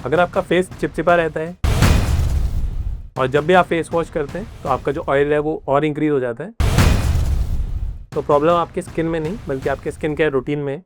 अगर आपका फेस चिपचिपा रहता है और जब भी आप फेस वॉश करते हैं तो आपका जो ऑयल है वो और इंक्रीज हो जाता है, तो प्रॉब्लम आपके स्किन में नहीं बल्कि आपके स्किन केयर रूटीन में।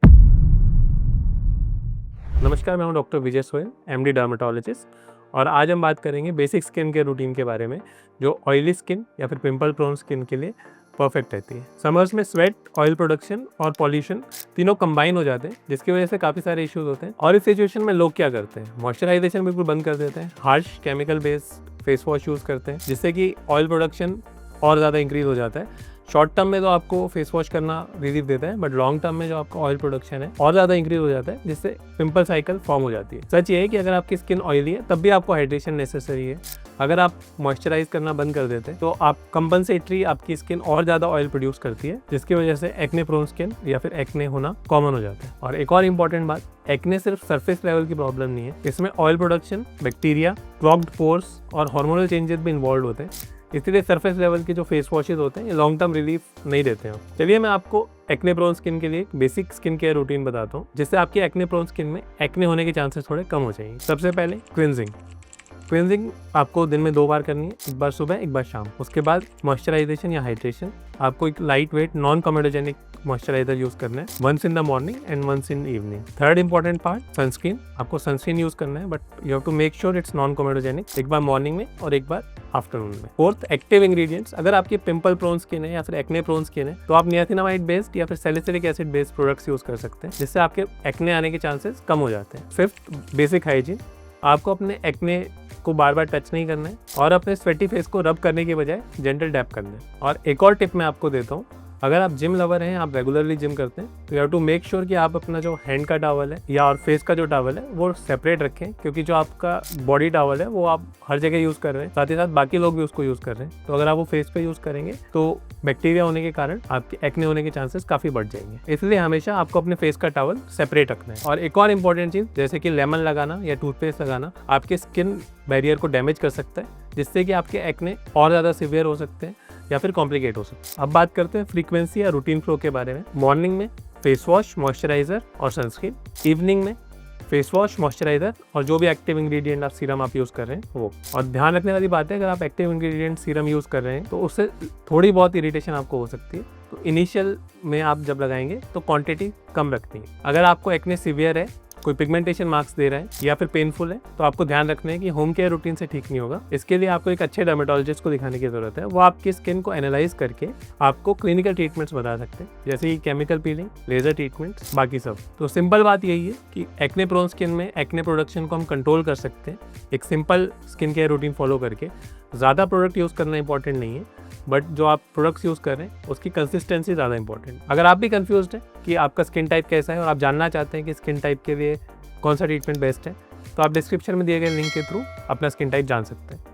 नमस्कार, मैं हूं डॉक्टर विजय सोयल, एमडी डर्मेटोलॉजिस्ट, और आज हम बात करेंगे बेसिक स्किन केयर रूटीन के बारे में जो ऑयली स्किन या फिर पिंपल प्रोन स्किन के लिए परफेक्ट रहती है। समर्स में स्वेट, ऑयल प्रोडक्शन और पॉल्यूशन तीनों कंबाइन हो जाते हैं, जिसकी वजह से काफ़ी सारे इश्यूज होते हैं। और इस सिचुएशन में लोग क्या करते हैं, मॉइस्चराइजेशन बिल्कुल बंद कर देते हैं, harsh chemical based face wash use करते हैं, जिससे कि ऑयल प्रोडक्शन और ज़्यादा इंक्रीज हो जाता है। शॉर्ट टर्म में तो आपको फेस वॉश करना रिलीफ देता है, बट लॉन्ग टर्म में जो आपका ऑयल प्रोडक्शन है और ज़्यादा इंक्रीज हो जाता है, जिससे पिंपल साइकिल फॉर्म हो जाती है। सच ये है कि अगर आपकी स्किन ऑयली है तब भी आपको हाइड्रेशन नेसेसरी है। अगर आप मॉइस्चराइज करना बंद कर देते हैं तो आप कंपनसेटरी आपकी स्किन और ज़्यादा ऑयल प्रोड्यूस करती है, जिसकी वजह से एक्ने प्रोन स्किन या फिर एक्ने होना कॉमन हो जाता है। और एक और इम्पॉर्टेंट बात, एक्ने सिर्फ सरफेस लेवल की प्रॉब्लम नहीं है, इसमें oil production, bacteria, clogged pores और हार्मोनल चेंजेस भी इन्वॉल्व होते हैं। इसलिए सरफेस लेवल के जो फेस वॉशेज होते हैं ये लॉन्ग टर्म रिलीफ नहीं देते हैं। चलिए मैं आपको एक्ने प्रोन स्किन के लिए बेसिक स्किन केयर रूटीन बताता हूँ, जिससे आपकी एक्ने प्रोन स्किन में एक्ने होने के चांसेस थोड़े कम हो जाएंगे। सबसे पहले क्लिनजिंग आपको दिन में 2 बार करनी है, एक बार सुबह एक बार शाम। उसके बाद मॉइस्चराइजेशन या हाइड्रेशन, आपको एक light weight non comedogenic moisturiser use करना है, once in the morning and once in evening. Third important part, sunscreen. आपको सनस्क्रीन यूज करना है, but you have to make sure it's non comedogenic, एक बार मॉर्निंग में और एक बार आफ्टरनून में। Fourth, active ingredients. अगर आपकी पिंपल प्रोन स्किन है या फिर एक्ने प्रोन स्किन है तो आप नियासिनामाइड बेस्ड या फिर salicylic acid based products use कर सकते हैं, जिससे आपके एक्ने आने के चांसेस कम हो जाते हैं। Fifth, basic hygiene. आपको अपने एक्ने को बार बार टच नहीं करना है और अपने स्वेटी फेस को रब करने के बजाय जेंटल डैप करना है। और एक और टिप मैं आपको देता हूँ, अगर आप जिम लवर हैं, आप रेगुलरली जिम करते हैं, तो you have to make sure कि आप अपना जो हैंड का टॉवल है या और फेस का जो टॉवल है वो सेपरेट रखें, क्योंकि जो आपका बॉडी टॉवल है वो आप हर जगह यूज़ कर रहे हैं, साथ ही साथ बाकी लोग भी उसको यूज़ कर रहे हैं। तो अगर आप वो फेस पे यूज़ करेंगे तो बैक्टीरिया होने के कारण आपके एक्ने होने के चांसेस काफ़ी बढ़ जाएंगे। इसलिए हमेशा आपको अपने फेस का टॉवल सेपरेट रखना है। और एक और इंपॉर्टेंट चीज़, जैसे कि लेमन लगाना या टूथपेस्ट लगाना आपके स्किन बैरियर को डैमेज कर सकता है, जिससे कि आपके एक्ने और ज़्यादा सीवियर हो सकते हैं या फिर कॉम्प्लिकेट हो सकते हैं। अब बात करते हैं फ्रीक्वेंसी या रूटीन फ्लो के बारे में। मॉर्निंग में फेस वॉश, मॉइस्चराइजर और सनस्क्रीन। इवनिंग में फेस वॉश, मॉइस्चराइजर और जो भी एक्टिव इंग्रेडिएंट आप सीरम आप यूज़ कर रहे हैं वो। और ध्यान रखने वाली बात है, अगर आप एक्टिव इंग्रेडिएंट सीरम यूज़ कर रहे हैं तो उससे थोड़ी बहुत इरिटेशन आपको हो सकती है, तो इनिशियल में आप जब लगाएंगे तो क्वांटिटी कम रखनी है। अगर आपको एक्ने सीवियर है, कोई पिगमेंटेशन मार्क्स दे रहा है या फिर पेनफुल है, तो आपको ध्यान रखना है कि होम केयर रूटीन से ठीक नहीं होगा। इसके लिए आपको एक अच्छे डर्मेटोलॉजिस्ट को दिखाने की जरूरत है। वो आपकी स्किन को एनालाइज करके आपको क्लिनिकल ट्रीटमेंट्स बता सकते हैं, जैसे कि केमिकल पीलिंग, लेजर ट्रीटमेंट्स, बाकी सब। तो सिंपल बात यही है कि एक्ने प्रोन स्किन में एक्ने प्रोडक्शन को हम कंट्रोल कर सकते हैं एक simple skin care routine follow करके। ज़्यादा प्रोडक्ट यूज़ करना इंपॉर्टेंट नहीं है, बट जो आप प्रोडक्ट्स यूज़ कर रहे हैं उसकी कंसिस्टेंसी ज़्यादा इंपॉर्टेंट। अगर आप भी कंफ्यूज्ड हैं कि आपका स्किन टाइप कैसा है और आप जानना चाहते हैं कि स्किन टाइप के लिए कौन सा ट्रीटमेंट बेस्ट है, तो आप डिस्क्रिप्शन में दिए गए लिंक के थ्रू अपना स्किन टाइप जान सकते हैं।